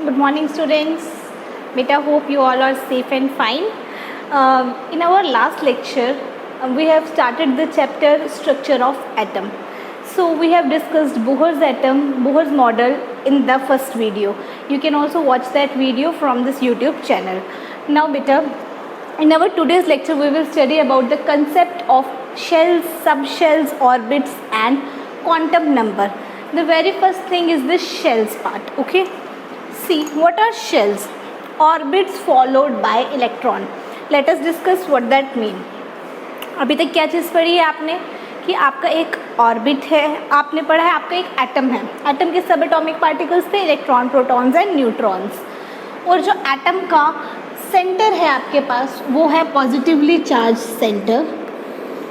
Good morning, students. Beta, hope you all are safe and fine. In our last lecture, we have started the chapter structure of atom. So we have discussed Bohr's atom, Bohr's model in the first video. You can also watch that video from this YouTube channel. Now, beta, in our today's lecture, we will study about the concept of shells, subshells, orbits, and quantum number. The very first thing is the shells part. Okay. See, what are shells? Orbits followed by electron. Let us discuss what that mean. अभी तक क्या चीज़ पढ़ी है आपने कि आपका एक orbit है, आपने पढ़ा है आपका एक एटम है. एटम के सब एटॉमिक पार्टिकल्स थे इलेक्ट्रॉन, प्रोटॉन्स एंड न्यूट्रॉन्स. और जो एटम का सेंटर है आपके पास वो है positively charge centre,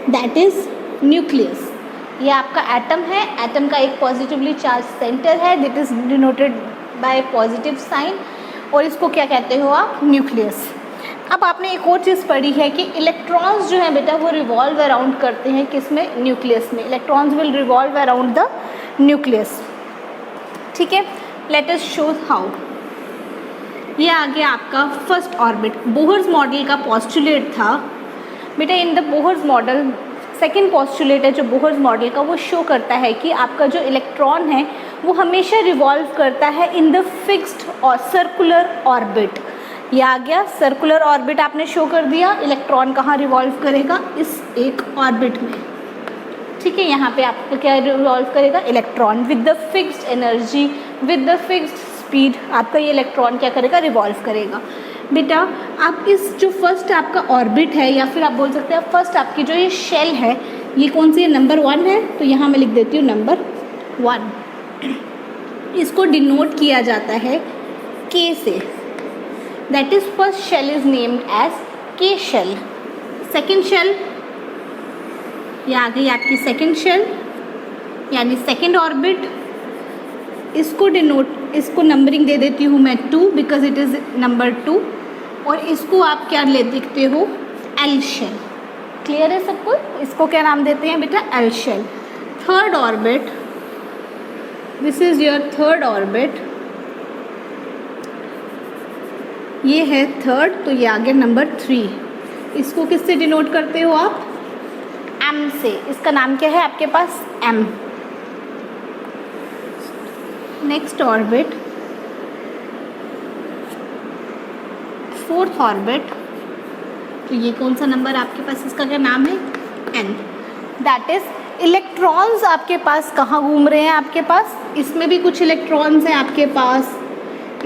that is nucleus. ये आपका एटम है, एटम का एक पॉजिटिवली चार्ज सेंटर है, that is denoted by positive sign, और इसको क्या कहते हो आप, न्यूक्लियस. अब आपने एक और चीज़ पढ़ी है कि इलेक्ट्रॉन्स जो हैं बेटा वो रिवॉल्व अराउंड करते हैं किसमें, न्यूक्लियस में. Electrons will revolve around the nucleus. ठीक है, लेट अस शो हाउ. ये आ गया आपका फर्स्ट ऑर्बिट. बोहर्स मॉडल का पॉस्टुलेट था बेटा. In the Bohr's model second postulate है जो बोहर्स मॉडल का, वो शो करता है कि आपका जो इलेक्ट्रॉन है वो हमेशा रिवॉल्व करता है इन द फिक्स्ड और सर्कुलर ऑर्बिट. ये आ गया सर्कुलर ऑर्बिट आपने शो कर दिया. इलेक्ट्रॉन कहाँ रिवॉल्व करेगा, इस एक ऑर्बिट में. ठीक है, यहाँ पे आपको क्या रिवॉल्व करेगा, electron with the fixed energy, with the fixed speed. आपका ये इलेक्ट्रॉन क्या करेगा, रिवॉल्व करेगा. बेटा आप इस जो फर्स्ट आपका ऑर्बिट है, या फिर आप बोल सकते हैं फर्स्ट आपकी जो ये शेल है, ये कौन सी है, नंबर 1 है. तो यहाँ मैं लिख देती हूँ नंबर 1. इसको डिनोट किया जाता है K से, that is first shell is named as K shell. Second shell, ये आ गई आपकी सेकेंड शेल यानी सेकेंड ऑर्बिट. इसको इसको नंबरिंग दे देती हूँ मैं 2 बिकॉज इट इज़ नंबर 2. और इसको आप क्या ले देखते हो, L शेल. क्लियर है सबको. इसको क्या नाम देते हैं बेटा, L shell. Third orbit, this is your third orbit. ये है थर्ड, तो ये आ गया नंबर 3. इसको किससे डिनोट करते हो आप, M से. इसका नाम क्या है आपके पास, M. Next orbit, fourth orbit, तो ये कौन सा नंबर आपके पास, इसका क्या नाम है, N. दैट इज इलेक्ट्रॉन्स आपके पास कहाँ घूम रहे हैं आपके पास, इसमें भी कुछ इलेक्ट्रॉन्स हैं आपके पास,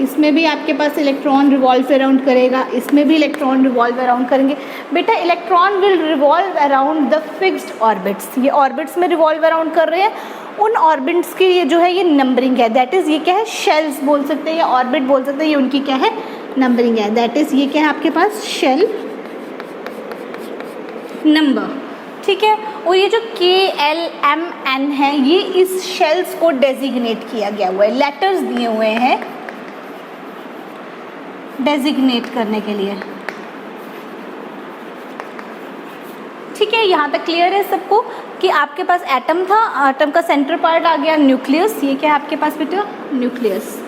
इसमें भी आपके पास इलेक्ट्रॉन रिवॉल्व अराउंड करेगा, इसमें भी इलेक्ट्रॉन रिवॉल्व अराउंड करेंगे. बेटा electron will revolve around the fixed orbits. ये ऑर्बिट्स में रिवॉल्व अराउंड कर रहे हैं. उन ऑर्बिट्स की ये जो है ये नंबरिंग है, दैट इज़ ये क्या है, शेल्स बोल सकते हैं या ऑर्बिट बोल सकते हैं. ये उनकी क्या है, नंबरिंग है. दैट इज़ ये क्या है आपके पास, शेल नंबर. ठीक है. और ये जो K L M N है, ये इस शेल्स को डेजिग्नेट किया गया हुआ है, लेटर्स दिए हुए हैं डेजिग्नेट करने के लिए. ठीक है, यहाँ तक क्लियर है सबको कि आपके पास एटम था, एटम का सेंटर पार्ट आ गया न्यूक्लियस. ये क्या है आपके पास बेटा, न्यूक्लियस.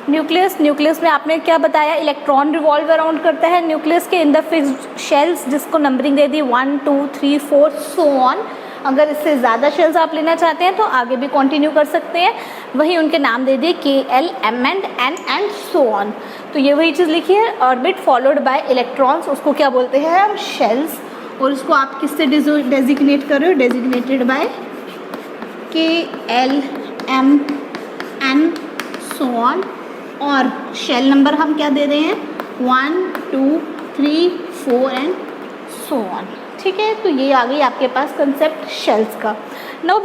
न्यूक्लियस में आपने क्या बताया, इलेक्ट्रॉन रिवॉल्व अराउंड करता है न्यूक्लियस के इन द फिक्स्ड शेल्स, जिसको numbering they the 1 2 3 4 so on. अगर इससे ज़्यादा शेल्स आप लेना चाहते हैं तो आगे भी कंटिन्यू कर सकते हैं. वही उनके नाम दे दिए K L M and N and so on. तो ये वही चीज़ लिखी है, ऑर्बिट फॉलोड बाय इलेक्ट्रॉन्स, उसको क्या बोलते हैं हम, शेल्स. और उसको आप किससे डेजिग्नेट कर रहे हो, designated by K L M N so on. और शेल नंबर हम क्या दे रहे हैं, 1 2 3 4 एंड सो ऑन. ठीक है, तो ये आ गई आपके पास कंसेप्ट शेल्स का. नाउ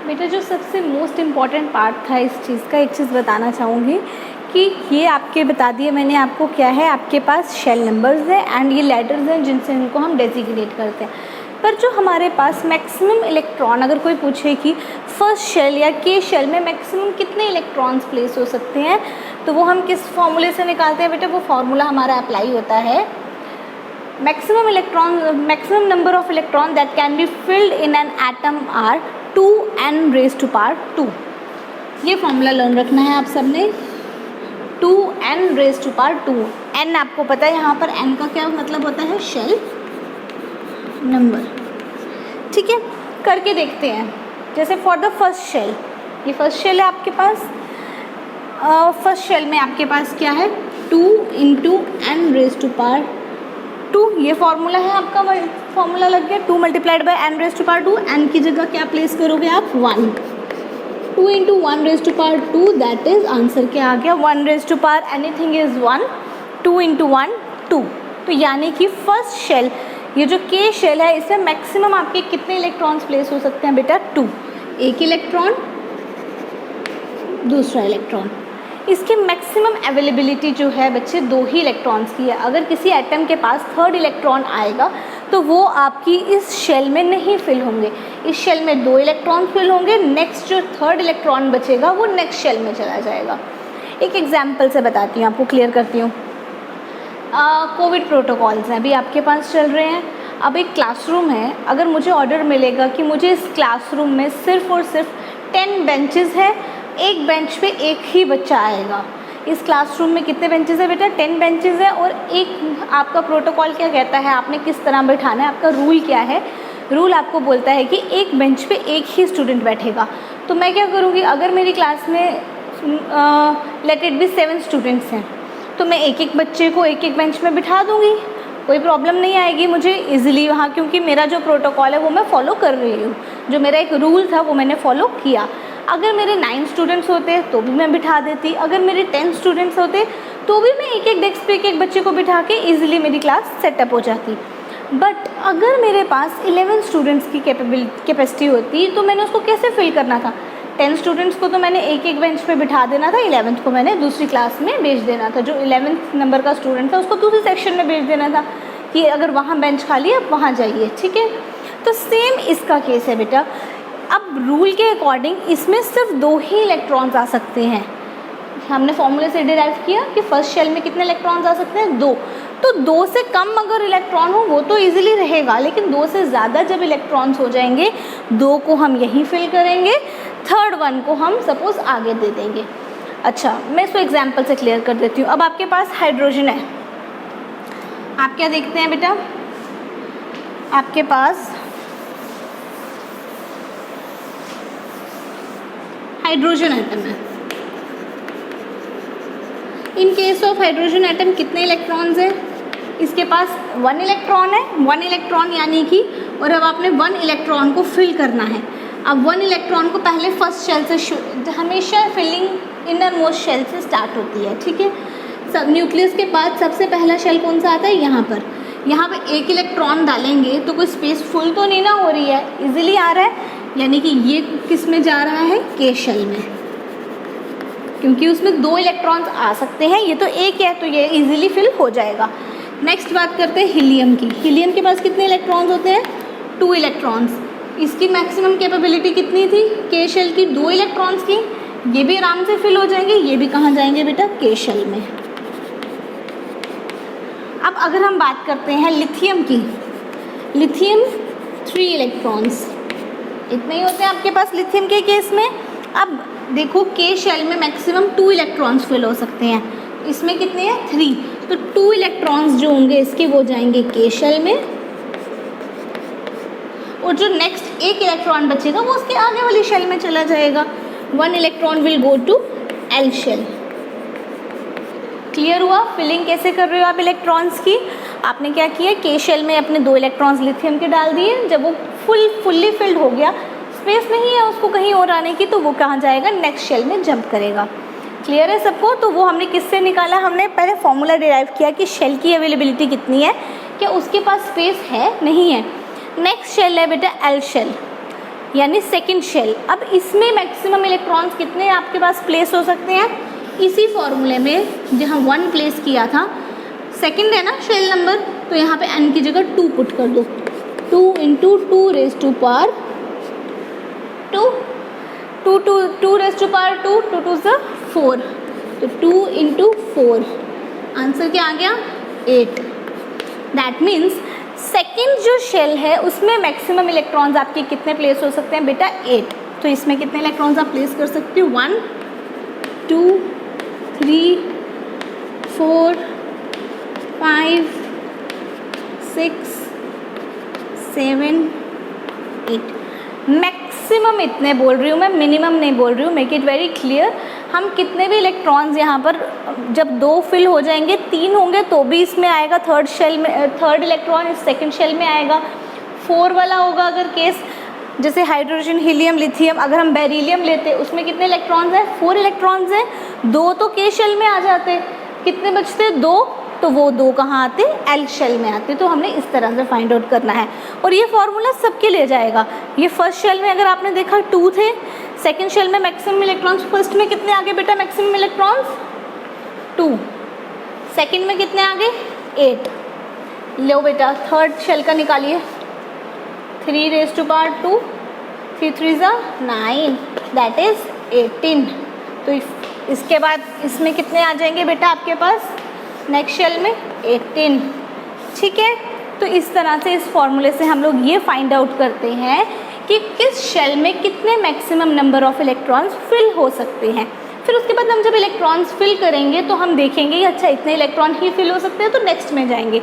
बेटा जो सबसे मोस्ट इम्पॉर्टेंट पार्ट था इस चीज़ का, एक चीज़ बताना चाहूँगी कि ये आपके बता दिए मैंने आपको क्या है, आपके पास शेल नंबर्स हैं एंड ये लेटर्स हैं जिनसे इनको हम डेजिग्नेट करते हैं. पर जो हमारे पास मैक्सिमम इलेक्ट्रॉन, अगर कोई पूछे कि फर्स्ट शेल या K शेल में मैक्सिमम कितने इलेक्ट्रॉन्स प्लेस हो सकते हैं, तो वो हम किस फॉर्मूले से निकालते हैं बेटा, वो फार्मूला हमारा अप्लाई होता है maximum number of electron that can be filled in an atom are 2n raised to power 2. ये फॉर्मूला लर्न रखना है आप सबने, 2n raised to power 2. n आपको पता है यहाँ पर n का क्या मतलब होता है, शेल नंबर. ठीक है, करके देखते हैं. जैसे फॉर द फर्स्ट शेल, ये फर्स्ट शेल है आपके पास. फर्स्ट शेल में आपके पास क्या है, 2 into n raise to power 2. ये फॉर्मूला है आपका, फॉर्मूला लग गया. 2 multiplied by n raise to power 2. एन की जगह क्या प्लेस करोगे आप, 1. 2 into 1 raise to power 2, that is answer क्या आ गया, 1 raise to power anything is 1. 2 into 1 2. तो यानी कि फर्स्ट शेल, ये जो के शेल है, इसमें मैक्सिमम आपके कितने इलेक्ट्रॉन्स प्लेस हो सकते हैं बेटा, 2. एक इलेक्ट्रॉन, दूसरा इलेक्ट्रॉन. इसकी मैक्सिमम अवेलेबिलिटी जो है बच्चे 2 ही इलेक्ट्रॉन्स की है. अगर किसी एटम के पास थर्ड इलेक्ट्रॉन आएगा तो वो आपकी इस शेल में नहीं फिल होंगे. इस शेल में 2 इलेक्ट्रॉन फिल होंगे, नेक्स्ट जो थर्ड इलेक्ट्रॉन बचेगा वो नेक्स्ट शेल में चला जाएगा. एक एग्जाम्पल से बताती हूँ, आपको क्लियर करती हूँ. कोविड प्रोटोकॉल्स हैं अभी आपके पास चल रहे हैं. अब एक क्लासरूम है, अगर मुझे ऑर्डर मिलेगा कि मुझे इस क्लासरूम में सिर्फ और सिर्फ 10 बेंचेस है, एक बेंच पे एक ही बच्चा आएगा. इस क्लासरूम में कितने बेंचेस है बेटा, 10 बेंचेस है. और एक आपका प्रोटोकॉल क्या कहता है, आपने किस तरह बैठाना है, आपका रूल क्या है. रूल आपको बोलता है कि एक बेंच पे एक ही स्टूडेंट बैठेगा. तो मैं क्या करूँगी, अगर मेरी क्लास में लेट इट बी 7 स्टूडेंट्स हैं, तो मैं एक एक बच्चे को एक एक बेंच में बिठा दूँगी, कोई प्रॉब्लम नहीं आएगी मुझे इजीली वहाँ, क्योंकि मेरा जो प्रोटोकॉल है वो मैं फॉलो कर रही हूँ. जो मेरा एक रूल था वो मैंने फॉलो किया. अगर मेरे 9 स्टूडेंट्स होते तो भी मैं बिठा देती. अगर मेरे 10 स्टूडेंट्स होते तो भी मैं एक एक डेस्क पे एक एक बच्चे को बिठा के इजीली मेरी क्लास सेटअप हो जाती. बट अगर मेरे पास 11 स्टूडेंट्स की कैपेसिटी होती तो मैंने उसको कैसे फिल करना था. 10 स्टूडेंट्स को तो मैंने एक एक बेंच पे बिठा देना था, 11th को मैंने दूसरी क्लास में भेज देना था. जो 11th नंबर का स्टूडेंट था उसको दूसरी सेक्शन में भेज देना था कि अगर वहाँ बेंच खाली है आप वहाँ जाइए. ठीक है, तो सेम इसका केस है बेटा. अब रूल के अकॉर्डिंग इसमें सिर्फ 2 ही इलेक्ट्रॉन्स आ सकते हैं. हमने फॉर्मूले से डिराइव किया कि फर्स्ट शेल में कितने इलेक्ट्रॉन्स आ सकते हैं, 2. तो 2 से कम अगर इलेक्ट्रॉन हो वो तो इजीली रहेगा, लेकिन 2 से ज़्यादा जब इलेक्ट्रॉन्स हो जाएंगे, 2 को हम यहीं फिल करेंगे, थर्ड 1 को हम सपोज आगे दे देंगे. अच्छा, मैं इसको एग्जाम्पल से क्लियर कर देती हूँ. अब आपके पास हाइड्रोजन है, आप क्या देखते हैं बेटा, आपके पास हाइड्रोजन एटम है. इन केस ऑफ हाइड्रोजन एटम कितने इलेक्ट्रॉन्स हैं, इसके पास 1 इलेक्ट्रॉन है. 1 इलेक्ट्रॉन यानी कि, और अब आपने 1 इलेक्ट्रॉन को फिल करना है. अब 1 इलेक्ट्रॉन को पहले फर्स्ट शेल से, हमेशा फिलिंग इनर मोस्ट शेल से स्टार्ट होती है. ठीक है, सब न्यूक्लियस के बाद सबसे पहला शेल कौन सा आता है, यहाँ पर. यहाँ पे एक इलेक्ट्रॉन डालेंगे तो कोई स्पेस फुल तो नहीं ना हो रही है, इजीली आ रहा है. यानी कि ये किस में जा रहा है, के शेल में, क्योंकि उसमें 2 इलेक्ट्रॉन्स आ सकते हैं. ये तो एक है तो ये इजीली फिल हो जाएगा. नेक्स्ट बात करते हैं हीलियम की. हीलियम के पास कितने इलेक्ट्रॉन्स होते हैं, 2 इलेक्ट्रॉन्स. इसकी मैक्सिमम कैपेबिलिटी कितनी थी, के शेल की, 2 इलेक्ट्रॉन्स की. ये भी आराम से फिल हो जाएंगे. ये भी कहाँ जाएंगे बेटा, के शेल में. अब अगर हम बात करते हैं लिथियम की, लिथियम 3 इलेक्ट्रॉन्स इतने ही होते हैं आपके पास लिथियम के केस में. अब देखो, के शेल में मैक्सिमम 2 इलेक्ट्रॉन्स फिल हो सकते हैं, इसमें कितने हैं, 3. तो 2 इलेक्ट्रॉन्स जो होंगे इसके वो जाएंगे के शेल में, और जो नेक्स्ट एक इलेक्ट्रॉन बचेगा वो उसके आगे वाली शेल में चला जाएगा. 1 electron will go to L shell. Clear हुआ, फिलिंग कैसे कर रहे हो आप इलेक्ट्रॉन्स की. आपने क्या किया, के शेल में अपने 2 इलेक्ट्रॉन्स लिथियम के डाल दिए. जब वो फुल्ली फिल्ड हो गया, स्पेस नहीं है उसको कहीं और आने की, तो वो कहाँ जाएगा, नेक्स्ट शेल में जंप करेगा. क्लियर है सबको. तो वो हमने किससे निकाला, हमने पहले फॉर्मूला डिराइव किया कि शेल की अवेलेबिलिटी कितनी है, क्या उसके पास स्पेस है, नहीं है. नेक्स्ट शेल है बेटा एल शेल, यानी सेकंड शेल. अब इसमें मैक्सिमम इलेक्ट्रॉन्स कितने आपके पास प्लेस हो सकते हैं, इसी फॉर्मूले में जहाँ 1 प्लेस किया था, सेकंड है ना शेल नंबर, तो यहाँ पे n की जगह 2 पुट कर दो. 2 into 2 raise to power 2, 2 raise to power 2, 2 2 से 4, तो 2 इंटू 4, आंसर क्या आ गया, 8. दैट मीन्स सेकेंड जो शेल है उसमें मैक्सिमम इलेक्ट्रॉन्स आपके कितने प्लेस हो सकते हैं बेटा? 8। तो इसमें कितने इलेक्ट्रॉन्स आप प्लेस कर सकते हो? 1 2 3 4 5 6 7 8। मैक्सिमम इतने बोल रही हूँ मैं, मिनिमम नहीं बोल रही हूँ, मेक इट वेरी क्लियर। हम कितने भी इलेक्ट्रॉन्स यहाँ पर जब 2 फिल हो जाएंगे, 3 होंगे तो भी इसमें आएगा थर्ड शेल में, थर्ड इलेक्ट्रॉन इस सेकंड शेल में आएगा। 4 वाला होगा अगर केस, जैसे हाइड्रोजन, हीलियम, लिथियम। अगर हम बेरिलियम लेते उसमें कितने इलेक्ट्रॉन्स हैं? 4 इलेक्ट्रॉन्स हैं। 2 तो के शेल में आ जाते, कितने बचते? 2। तो वो 2 कहाँ आते? एल शेल में आते। तो हमने इस तरह से फाइंड आउट करना है और ये फॉर्मूला सबके लिए जाएगा। ये फर्स्ट शेल में अगर आपने देखा 2 थे, सेकंड शेल में मैक्सिमम इलेक्ट्रॉन्स, फर्स्ट में कितने आगे बेटा मैक्सिमम इलेक्ट्रॉन्स? 2। सेकंड में कितने आगे? 8। लो बेटा थर्ड शेल का निकालिए। 3 raised to power 2, 3 3s are 9, that is 18। तो इसके बाद इसमें कितने आ जाएंगे बेटा आपके पास नेक्स्ट शेल में? 18। ठीक है, तो इस तरह से इस फॉर्मूले से हम लोग ये फाइंड आउट करते हैं कि किस शेल में कितने maximum number of electrons fill हो सकते हैं। फिर उसके बाद हम जब इलेक्ट्रॉन्स फिल करेंगे तो हम देखेंगे अच्छा इतने इलेक्ट्रॉन ही फिल हो सकते हैं, तो नेक्स्ट में जाएंगे।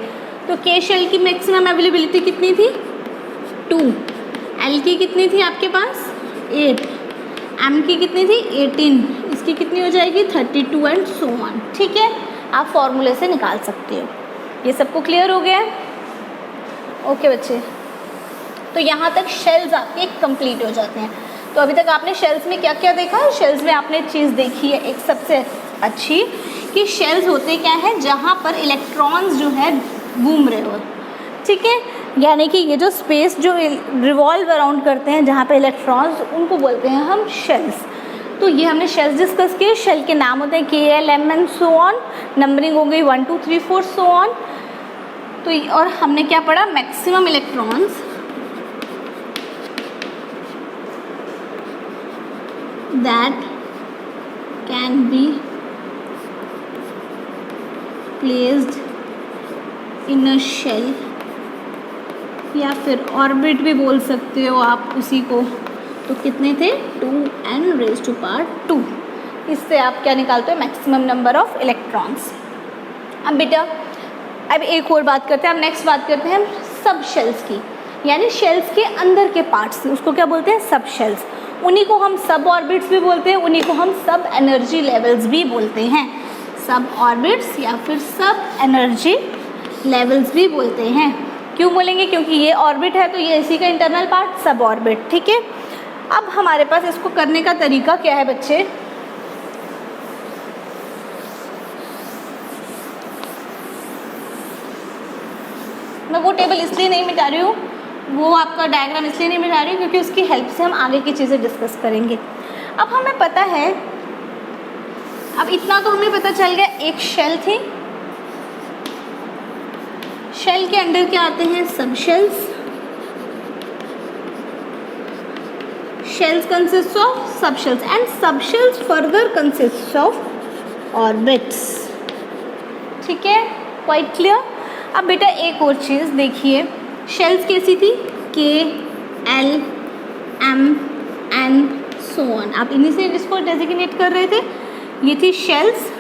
तो के शेल की मैक्सिमम अवेलेबिलिटी कितनी थी? 2। एल की कितनी थी आपके पास? 8। एम की कितनी थी? 18। इसकी कितनी हो जाएगी? 32 एंड सो ऑन। ठीक है, आप फॉर्मूले से निकाल सकते हो। ये सबको क्लियर हो गया? ओके बच्चे, तो यहाँ तक शेल्स आपके कंप्लीट हो जाते हैं। तो अभी तक आपने शेल्स में क्या क्या देखा? शेल्स में आपने चीज़ देखी है एक सबसे अच्छी कि शेल्स होते क्या है? जहाँ पर इलेक्ट्रॉन्स जो है घूम रहे हो। ठीक है, यानी कि ये जो स्पेस जो रिवॉल्व अराउंड करते हैं जहाँ पे इलेक्ट्रॉन्स, उनको बोलते हैं हम शेल्स। तो ये हमने शेल्स डिस्कस किए। शेल के नाम होते हैं K L M N so on, numbering हो गई 1 2 3 4 सो ऑन। तो और हमने क्या पढ़ा? Maximum electrons that can be placed in a shell, या फिर ऑर्बिट भी बोल सकते हो आप उसी को। तो कितने थे? 2n raised to power 2। इससे आप क्या निकालते हो? Maximum number of electrons. अब बेटा अब एक और बात करते हैं, अब नेक्स्ट बात करते हैं सब शेल्स की, यानी शेल्स के अंदर के पार्ट्स, उसको क्या बोलते हैं? सब शेल्स। उन्हीं को हम सब ऑर्बिट्स भी बोलते हैं, उन्हीं को हम सब एनर्जी लेवल्स भी बोलते हैं। सब ऑर्बिट्स या फिर सब एनर्जी लेवल्स भी बोलते हैं। क्यों बोलेंगे? क्योंकि ये ऑर्बिट है तो ये इसी का इंटरनल पार्ट सब ऑर्बिट। ठीक है, अब हमारे पास इसको करने का तरीका क्या है बच्चे? मैं वो टेबल इसलिए नहीं मिटा रही हूँ, वो आपका डायग्राम इसलिए नहीं मिटा रही हूँ क्योंकि उसकी हेल्प से हम आगे की चीज़ें डिस्कस करेंगे। अब हमें पता है, अब इतना तो हमें पता चल गया, एक शेल थी, शेल के अंदर क्या आते हैं? सब shells. Shells consists of subshells and subshells further consists of orbits। ठीक है, क्वाइट क्लियर। अब बेटा एक और चीज़ देखिए, शेल्स कैसी थी? K L M N so on, आप इन्हीं से जिसको डेजिग्नेट कर रहे थे, ये थी शेल्स।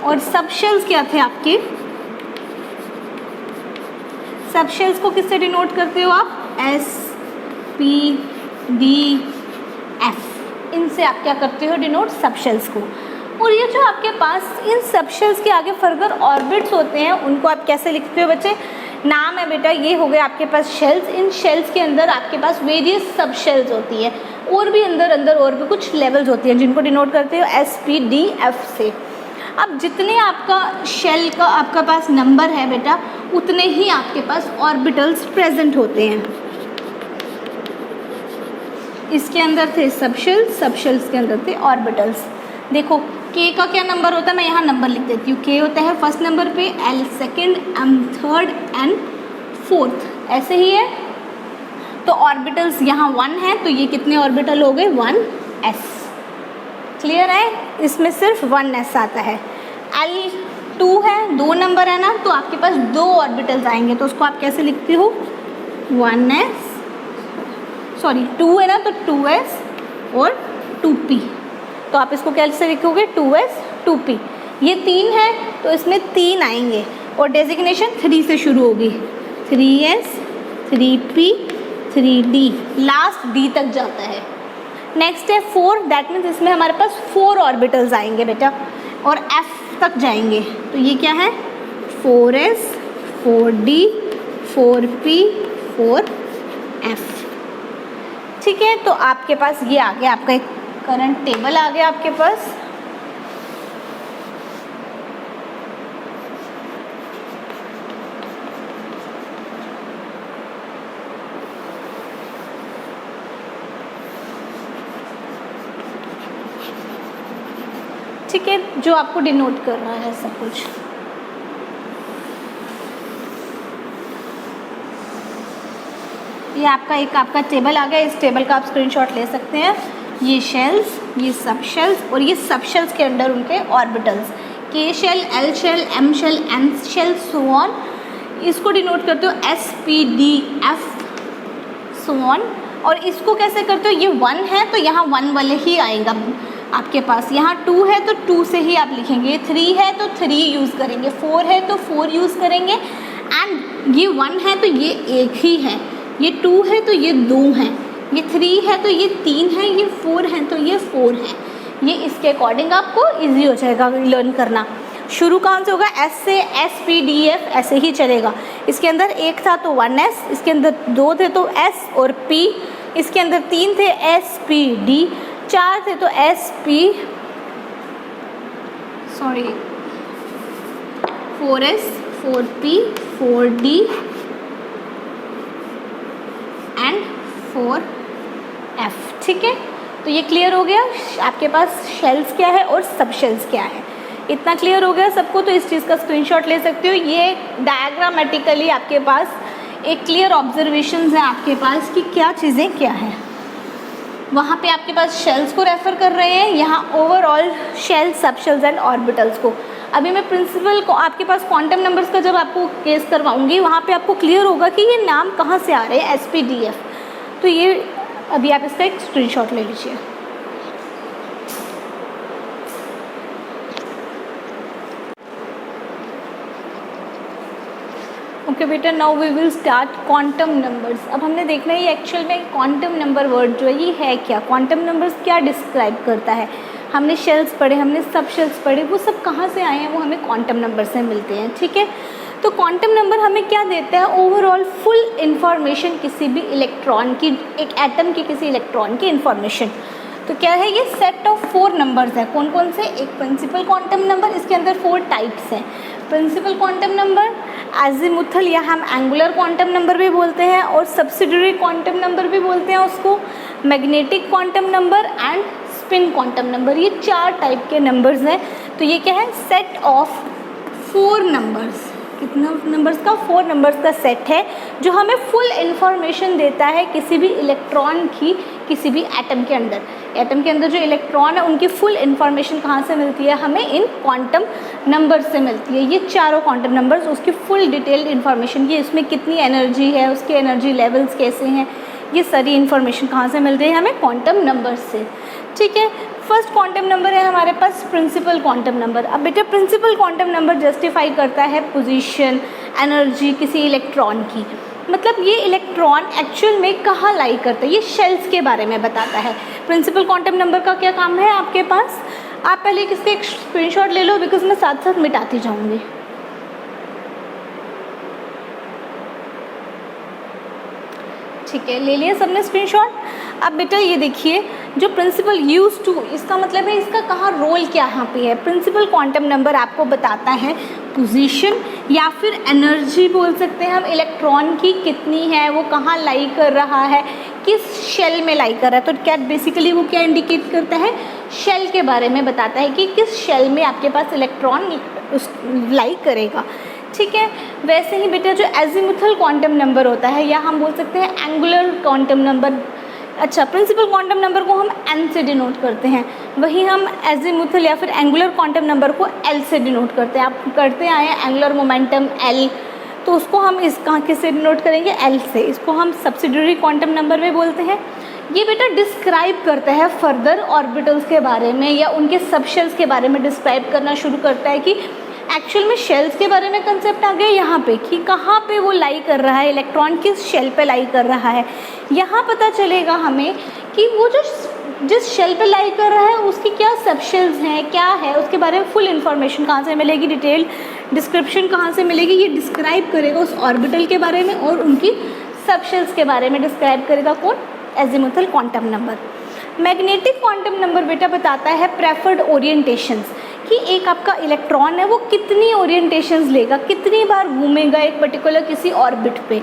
और सबशेल्स क्या थे आपके? सबशेल्स को किससे डिनोट करते हो आप? एस पी डी एफ, इनसे आप क्या करते हो? डिनोट सबशेल्स को। और ये जो आपके पास इन सबशेल्स के आगे फर्दर ऑर्बिट्स होते हैं, उनको आप कैसे लिखते हो बच्चे? नाम है बेटा, ये हो गए आपके पास शेल्स। इन शेल्स के अंदर आपके पास वेरियस सबशेल्स होती है, और भी अंदर और भी कुछ लेवल्स होती हैं जिनको डिनोट करते हो एस पी डी एफ से। अब जितने आपका शेल का आपका पास नंबर है बेटा, उतने ही आपके पास ऑर्बिटल्स प्रेजेंट होते हैं। इसके अंदर थे सबशेल्स, सबशेल्स के अंदर थे ऑर्बिटल्स। देखो के का क्या नंबर होता है, मैं यहाँ नंबर लिख देती हूँ। के होता है फर्स्ट नंबर पे, L second, M third and fourth, ऐसे ही है। तो ऑर्बिटल्स यहाँ 1 है, तो ये कितने ऑर्बिटल हो गए? 1s। क्लियर है? इसमें सिर्फ 1s आता है। L2 है, 2 नंबर है ना, तो आपके पास 2 ऑर्बिटल्स आएंगे, तो उसको आप कैसे लिखते हो? 1s, सॉरी 2 है ना, तो 2s और 2p, तो आप इसको कैसे लिखोगे? 2s 2p। ये 3 है तो इसमें 3 आएंगे और डेजिग्नेशन 3 से शुरू होगी, 3s 3p 3d, last d तक जाता है। नेक्स्ट है 4, दैट मीन्स इसमें हमारे पास 4 ऑर्बिटल्स आएंगे बेटा और f तक जाएंगे, तो ये क्या है? 4s 4d 4p 4f। ठीक है, तो आपके पास ये आ गया, आपका एक करंट टेबल आ गया आपके पास। ठीक है, जो आपको डिनोट कर रहा है सब कुछ। ये आपका टेबल आ गया, इस टेबल का आप स्क्रीनशॉट ले सकते हैं। ये शेल्स, ये सब शेल्स और ये सब शेल्स के अंदर उनके orbitals, K shell, L shell, M shell, N shell, so on. इसको डिनोट करते हो s p d f so on. और इसको कैसे करते हो? ये 1 है तो यहाँ 1 वाले ही आएगा आपके पास, यहाँ 2 है तो 2 से ही आप लिखेंगे, 3 है तो 3 यूज़ करेंगे, 4 है तो 4 यूज़ करेंगे, एंड ये 1 है तो ये एक ही है, ये 2 है तो ये 2 हैं, ये 3 है तो ये 3 है, ये 4 है तो ये 4 है। ये इसके अकॉर्डिंग आपको इजी हो जाएगा लर्न करना। शुरू कहाँ से होगा? एस से, एस पी डी एफ ऐसे ही चलेगा। इसके अंदर 1 था तो 1s, इसके अंदर 2 थे तो s और p, इसके अंदर 3 थे s p d, 4 थे तो s p, sorry 4s 4p 4d and 4f। ठीक है, तो ये क्लियर हो गया आपके पास शेल्स क्या है और सब शेल्स क्या है। इतना क्लियर हो गया सबको, तो इस चीज़ का स्क्रीनशॉट ले सकते हो। ये डायग्रामेटिकली आपके पास एक क्लियर ऑब्जर्वेशंस है आपके पास कि क्या चीज़ें क्या हैं। वहाँ पे आपके पास शेल्स को रेफ़र कर रहे हैं, यहाँ ओवरऑल शेल्स, सब शेल्स एंड ऑर्बिटल्स को। अभी मैं प्रिंसिपल को आपके पास क्वांटम नंबर्स का जब आपको केस करवाऊंगी, वहाँ पे आपको क्लियर होगा कि ये नाम कहाँ से आ रहे हैं, एस पी डी एफ। तो ये अभी आप इसका एक स्क्रीनशॉट ले लीजिए। ओके बेटा, now we will start quantum numbers. अब हमने देखना है ये एक्चुअल में क्वांटम नंबर वर्ड जो है ये है क्या, क्वांटम नंबर्स क्या डिस्क्राइब करता है। हमने शेल्स पढ़े, हमने सब शेल्स पढ़े, वो सब कहाँ से आए हैं? वो हमें क्वांटम नंबर से मिलते हैं। ठीक है, तो क्वांटम नंबर हमें क्या देता है? ओवरऑल फुल इंफॉर्मेशन किसी भी इलेक्ट्रॉन की, एक एटम की किसी इलेक्ट्रॉन की इंफॉर्मेशन। तो क्या है ये? सेट ऑफ 4 नंबर्स है। कौन कौन से? एक प्रिंसिपल क्वांटम नंबर, इसके अंदर 4 टाइप्स हैं। प्रिंसिपल क्वांटम नंबर, एजीमुथल या हम एंगुलर क्वांटम नंबर भी बोलते हैं, और सब्सिडियरी क्वांटम नंबर भी बोलते हैं उसको, magnetic quantum number and spin quantum number. ये 4 टाइप के नंबर्स हैं। तो ये क्या है? Set of 4 numbers. कितना नंबर्स का? 4 नंबर्स का सेट है जो हमें फुल इंफॉर्मेशन देता है किसी भी इलेक्ट्रॉन की, किसी भी एटम के अंदर। एटम के अंदर जो इलेक्ट्रॉन है उनकी फुल इंफॉर्मेशन कहाँ से मिलती है? हमें इन क्वांटम नंबर्स से मिलती है। ये चारों क्वांटम नंबर्स, उसकी फुल डिटेल्ड इन्फॉर्मेशन, ये इसमें कितनी एनर्जी है, उसके एनर्जी लेवल्स कैसे हैं, ये सारी इन्फॉर्मेशन कहाँ से मिल रही है? हमें क्वांटम नंबर्स से। ठीक है, फर्स्ट क्वांटम नंबर है हमारे पास प्रिंसिपल क्वांटम नंबर। अब बेटा प्रिंसिपल क्वांटम नंबर जस्टिफाई करता है पोजीशन, एनर्जी किसी इलेक्ट्रॉन की। मतलब ये इलेक्ट्रॉन एक्चुअल में कहाँ लाई करता है, ये शेल्स के बारे में बताता है। प्रिंसिपल क्वांटम नंबर का क्या काम है आपके पास? आप पहले इसके एक स्क्रीनशॉट ले लो, बिकॉज मैं साथ साथ मिटाती जाऊँगी। ठीक है, ले लिया सबने स्क्रीनशॉट। अब बेटा ये देखिए, जो प्रिंसिपल यूज टू, इसका मतलब है इसका कहाँ रोल क्या यहाँ पे है। प्रिंसिपल क्वांटम नंबर आपको बताता है पोजीशन या फिर एनर्जी बोल सकते हैं हम, इलेक्ट्रॉन की कितनी है, वो कहाँ लाई कर रहा है, किस शेल में लाई कर रहा है। तो क्या बेसिकली वो क्या इंडिकेट करता है? शेल के बारे में बताता है कि किस शेल में आपके पास इलेक्ट्रॉन लाई करेगा। ठीक है, वैसे ही बेटा जो एजीमुथल क्वांटम नंबर होता है या हम बोल सकते हैं एंगुलर क्वांटम नंबर, अच्छा, प्रिंसिपल क्वांटम नंबर को हम n से डिनोट करते हैं, वही हम एजीमुथल या फिर एंगुलर क्वांटम नंबर को l से डिनोट करते हैं। आप करते आए हैं एंगुलर मोमेंटम l, तो उसको हम इस कहाँ किससे डिनोट करेंगे, l से। इसको हम सब्सिडियरी क्वांटम नंबर में बोलते हैं। ये बेटा डिस्क्राइब करता है फर्दर ऑर्बिटल्स के बारे में या उनके सब शेल्स के बारे में डिस्क्राइब करना शुरू करता है कि एक्चुअल में शेल्स के बारे में कंसेप्ट आ गया यहाँ पे कि कहाँ पे वो लाई कर रहा है, इलेक्ट्रॉन किस शेल पे लाई कर रहा है। यहाँ पता चलेगा हमें कि वो जो जिस शेल पे लाई कर रहा है उसकी क्या सब शेल्स हैं, क्या है, उसके बारे में फुल इन्फॉर्मेशन कहाँ से मिलेगी, डिटेल डिस्क्रिप्शन कहाँ से मिलेगी, ये डिस्क्राइब करेगा उस ऑर्बिटल के बारे में और उनकी सब शेल्स के बारे में डिस्क्राइब करेगा कौन, azimuthal quantum number. Magnetic quantum number बेटा बताता है प्रेफर्ड ओरिएंटेशंस, कि एक आपका इलेक्ट्रॉन है वो कितनी ओरिएंटेशंस लेगा, कितनी बार घूमेगा एक पर्टिकुलर किसी ऑर्बिट पे,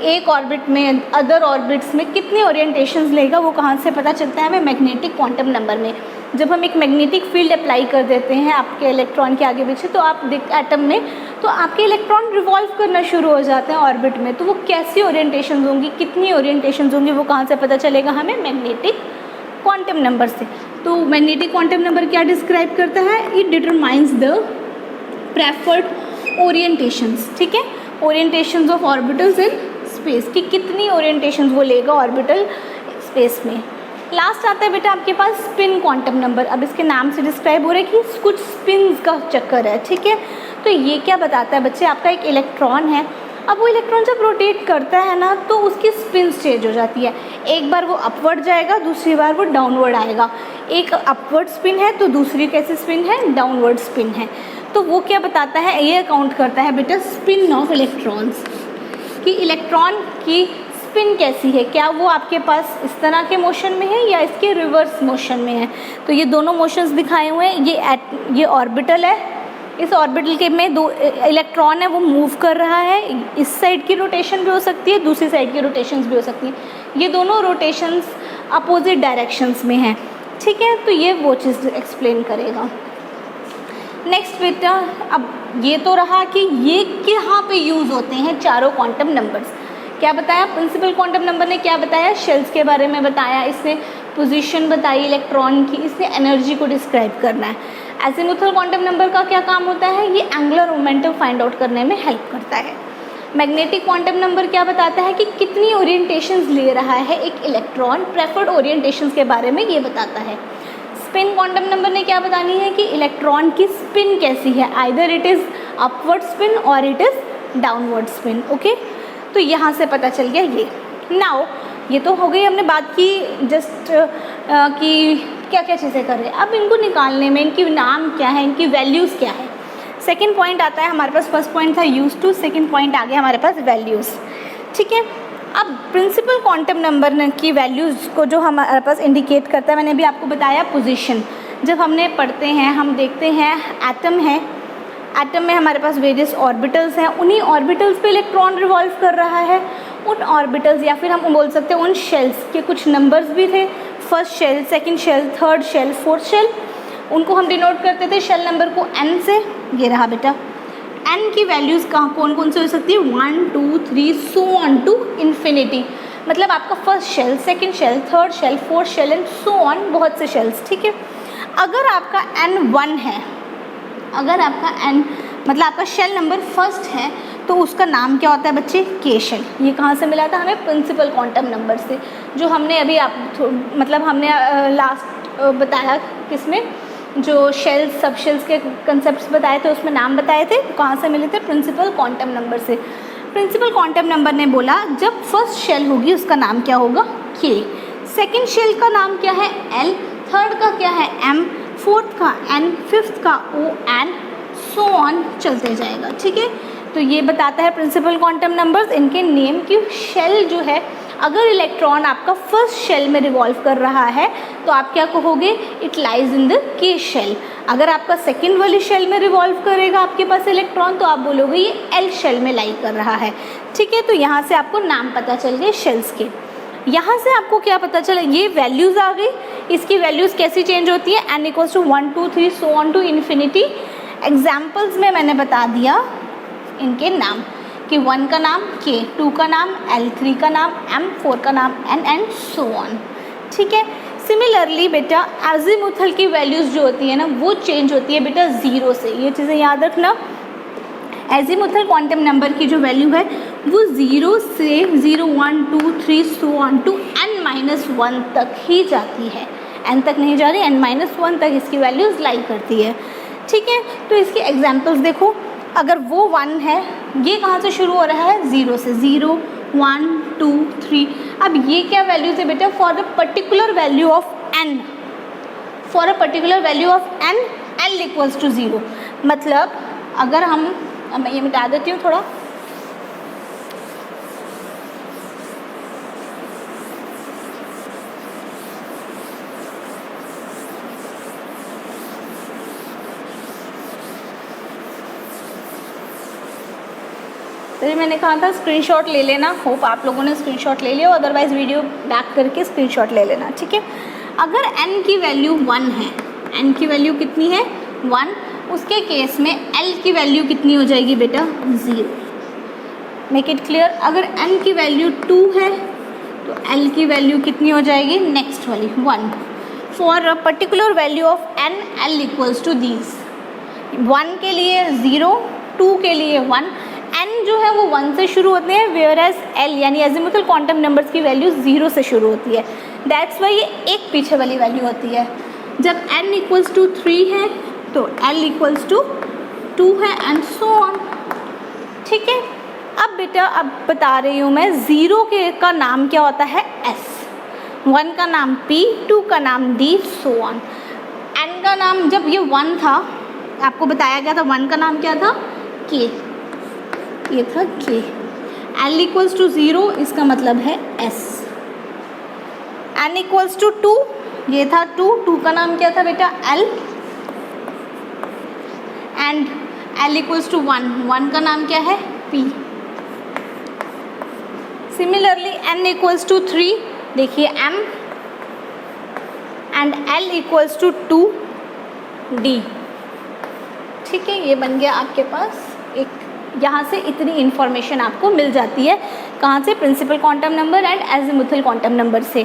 एक ऑर्बिट में अदर ऑर्बिट्स में कितनी ओरिएंटेशंस लेगा, वो कहाँ से पता चलता है हमें, मैग्नेटिक क्वांटम नंबर में। जब हम एक मैग्नेटिक फील्ड अप्लाई कर देते हैं आपके इलेक्ट्रॉन के आगे पीछे, तो आप एटम में, तो आपके इलेक्ट्रॉन रिवॉल्व करना शुरू हो जाते हैं ऑर्बिट में, तो वो कैसी ओरिएंटेशंस होंगी, कितनी ओरिएंटेशंस होंगी, वो कहाँ से पता चलेगा हमें, मैग्नेटिक क्वांटम नंबर से। तो मैग्नेटिक क्वांटम नंबर क्या डिस्क्राइब करता है, it determines the preferred orientations, ठीक है, orientations of orbitals in space, कि कितनी ओरिएंटेशंस वो लेगा ऑर्बिटल स्पेस में। लास्ट आता है बेटा आपके पास स्पिन क्वांटम नंबर। अब इसके नाम से डिस्क्राइब हो रहा है कि कुछ स्पिन का चक्कर है, ठीक है। तो ये क्या बताता है बच्चे, आपका एक इलेक्ट्रॉन है, अब वो इलेक्ट्रॉन जब रोटेट करता है ना तो उसकी स्पिन चेंज हो जाती है, एक बार वो अपवर्ड जाएगा, दूसरी बार वो डाउनवर्ड आएगा। एक अपवर्ड स्पिन है तो दूसरी कैसी स्पिन है, डाउनवर्ड स्पिन है। तो वो क्या बताता है, ये अकाउंट करता है बेटा स्पिन ऑफ इलेक्ट्रॉन्स, कि इलेक्ट्रॉन की स्पिन कैसी है, क्या वो आपके पास इस तरह के मोशन में है या इसके रिवर्स मोशन में है। तो ये दोनों मोशंस दिखाए हुए हैं, ये ऑर्बिटल है, इस ऑर्बिटल के में दो इलेक्ट्रॉन है वो मूव कर रहा है, इस साइड की रोटेशन भी हो सकती है, दूसरी साइड की रोटेशंस भी हो सकती हैं, ये दोनों रोटेशंस अपोजिट डायरेक्शंस में हैं, ठीक है। तो ये वो चीज़ एक्सप्लेन करेगा। नेक्स्ट बेटा, अब ये तो रहा कि ये कहाँ पे यूज़ होते हैं चारों क्वांटम नंबर्स। क्या बताया, प्रिंसिपल क्वांटम नंबर ने क्या बताया, शेल्स के बारे में बताया, इसने पोजीशन बताई इलेक्ट्रॉन की, इसने एनर्जी को डिस्क्राइब करना है। एजीमुथल क्वांटम नंबर का क्या काम होता है, ये एंगुलर मोमेंटम फाइंड आउट करने में हेल्प करता है। मैग्नेटिक क्वांटम नंबर क्या बताता है कि कितनी ओरिएंटेशंस ले रहा है एक इलेक्ट्रॉन, प्रेफर्ड ओरिएंटेशंस के बारे में ये बताता है। स्पिन क्वांटम नंबर ने क्या बतानी है कि इलेक्ट्रॉन की स्पिन कैसी है, either it is upward spin और it is downward spin, okay. तो यहाँ से पता चल गया ये। नाउ ये तो हो गई, हमने बात की जस्ट कि क्या क्या चीज़ें कर रहे हैं, अब इनको निकालने में इनकी नाम क्या है, इनकी वैल्यूज़ क्या है। सेकंड पॉइंट आता है हमारे पास, फर्स्ट पॉइंट था यूज टू, सेकंड पॉइंट आ गया हमारे पास वैल्यूज़, ठीक है। अब प्रिंसिपल क्वांटम नंबर की वैल्यूज़ को जो हमारे पास इंडिकेट करता है, मैंने अभी आपको बताया पोजीशन, जब हमने पढ़ते हैं हम देखते हैं एटम है, एटम में हमारे पास वेरियस ऑर्बिटल्स हैं, उन्हीं ऑर्बिटल्स पे इलेक्ट्रॉन रिवॉल्व कर रहा है। उन ऑर्बिटल्स या फिर हम बोल सकते हैं उन शेल्स के कुछ नंबर्स भी थे, first shell, second shell, third shell, fourth shell, उनको हम डिनोट करते थे शेल नंबर को n से। ये रहा बेटा, n की वैल्यूज़ कहाँ कौन कौन से हो सकती है, 1 2 3 सो ऑन टू इन्फिनिटी, मतलब आपका first shell, second shell, third shell, fourth shell and so on, बहुत से शेल्स, ठीक है। अगर आपका n 1 है, अगर आपका n मतलब आपका शेल नंबर फर्स्ट है, तो उसका नाम क्या होता है बच्चे, के शेल। ये कहाँ से मिला था हमें, प्रिंसिपल क्वांटम नंबर से, जो हमने अभी मतलब हमने लास्ट बताया किसमें, जो शेल्स सब शेल्स के कंसेप्ट्स बताए थे उसमें नाम बताए थे, कहाँ से मिले थे, प्रिंसिपल क्वांटम नंबर से। प्रिंसिपल क्वांटम नंबर ने बोला जब फर्स्ट शेल होगी उसका नाम क्या होगा, के, सेकेंड शेल का नाम क्या है, एल, थर्ड का क्या है, एम, फोर्थ का एन, फिफ्थ का ओ, एन, सो ऑन चलते जाएगा, ठीक है। तो ये बताता है प्रिंसिपल क्वांटम नंबर्स, इनके नेम की शेल जो है, अगर इलेक्ट्रॉन आपका फर्स्ट शेल में रिवॉल्व कर रहा है तो आप क्या कहोगे, इट लाइज इन द के शेल। अगर आपका सेकंड वाली शेल में रिवॉल्व करेगा आपके पास इलेक्ट्रॉन, तो आप बोलोगे ये एल शेल में लाई कर रहा है, ठीक है। तो यहाँ से आपको नाम पता चल गए शेल्स के। यहाँ से आपको क्या पता चला, ये वैल्यूज़ आ गई, इसकी वैल्यूज़ कैसी चेंज होती है, n equals to 1 2 3 so on to infinity. Examples में मैंने बता दिया इनके नाम, कि 1 का नाम k, 2 का नाम l, 3 का नाम m, 4 का नाम n एंड सो ऑन। ठीक है। सिमिलरली बेटा एजीमुथल की वैल्यूज़ जो होती है ना वो चेंज होती है बेटा ज़ीरो से, ये चीज़ें याद रखना। एजीमुथल क्वांटम नंबर की जो वैल्यू है वो 0 से 0 1 2 3 सो ऑन टू n-1 तक ही जाती है, n तक नहीं जा रही, n-1 तक इसकी वैल्यूज़ लाई करती है। ठीक है, तो इसके एग्जांपल्स देखो, अगर वो 1 है, ये कहाँ से शुरू हो रहा है, 0 से, 0 1 2 3। अब ये क्या वैल्यूज है बेटा, for a particular value of n, for a particular value of n, l equals to 0। मतलब अगर हम, अब मैं ये मिटा देती हूँ थोड़ा, तो मैंने कहा था स्क्रीनशॉट ले लेना, होप आप लोगों ने स्क्रीनशॉट ले लिया, अदरवाइज़ वीडियो बैक करके स्क्रीनशॉट ले लेना। ठीक है, अगर n की वैल्यू 1 है, n की वैल्यू कितनी है 1, उसके केस में l की वैल्यू कितनी हो जाएगी बेटा 0। मेक इट क्लियर, अगर n की वैल्यू 2 है तो l की वैल्यू कितनी हो जाएगी नेक्स्ट वाली 1। For a particular value of n, l equals to these, 1 के लिए 0, 2 के लिए 1, n जो है वो 1 से शुरू होते हैं, वेयर एज l यानी एजीमुथल क्वांटम नंबर्स की वैल्यू 0 से शुरू होती है। दैट्स वाई ये एक पीछे वाली वैल्यू होती है। जब n इक्वल्स टू 3 है तो l इक्वल्स टू 2 है एंड सो ऑन। ठीक है, अब बेटा अब बता रही हूँ मैं, 0 के का नाम क्या होता है s, 1 का नाम p, 2 का नाम d, सो ऑन। n का नाम, जब ये 1 था आपको बताया गया था, 1 का नाम क्या था k, ये था k। l इक्वल्स टू 0, इसका मतलब है s। n इक्वल्स टू 2, ये था 2, 2 का नाम क्या था बेटा l। And l equals to 1, 1 का नाम क्या है p। Similarly n equals to 3, देखिए m, and l equals to 2 d। ठीक है, ये बन गया आपके पास एक, यहाँ से इतनी इन्फॉर्मेशन आपको मिल जाती है, कहाँ से, principal quantum number and azimuthal quantum number से,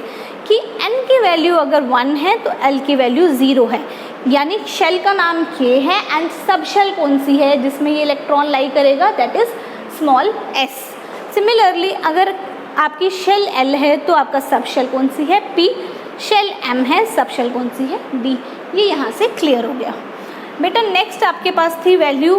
कि n की वैल्यू अगर 1 है तो l की वैल्यू 0 है, यानी शेल का नाम k है एंड सब शेल कौन सी है जिसमें ये इलेक्ट्रॉन लाई करेगा, that is small s। Similarly अगर आपकी शेल l है तो आपका सब शेल कौन सी है p, शेल m है, सब शेल कौन सी है d। ये यहाँ से क्लियर हो गया बेटा। नेक्स्ट आपके पास थी वैल्यू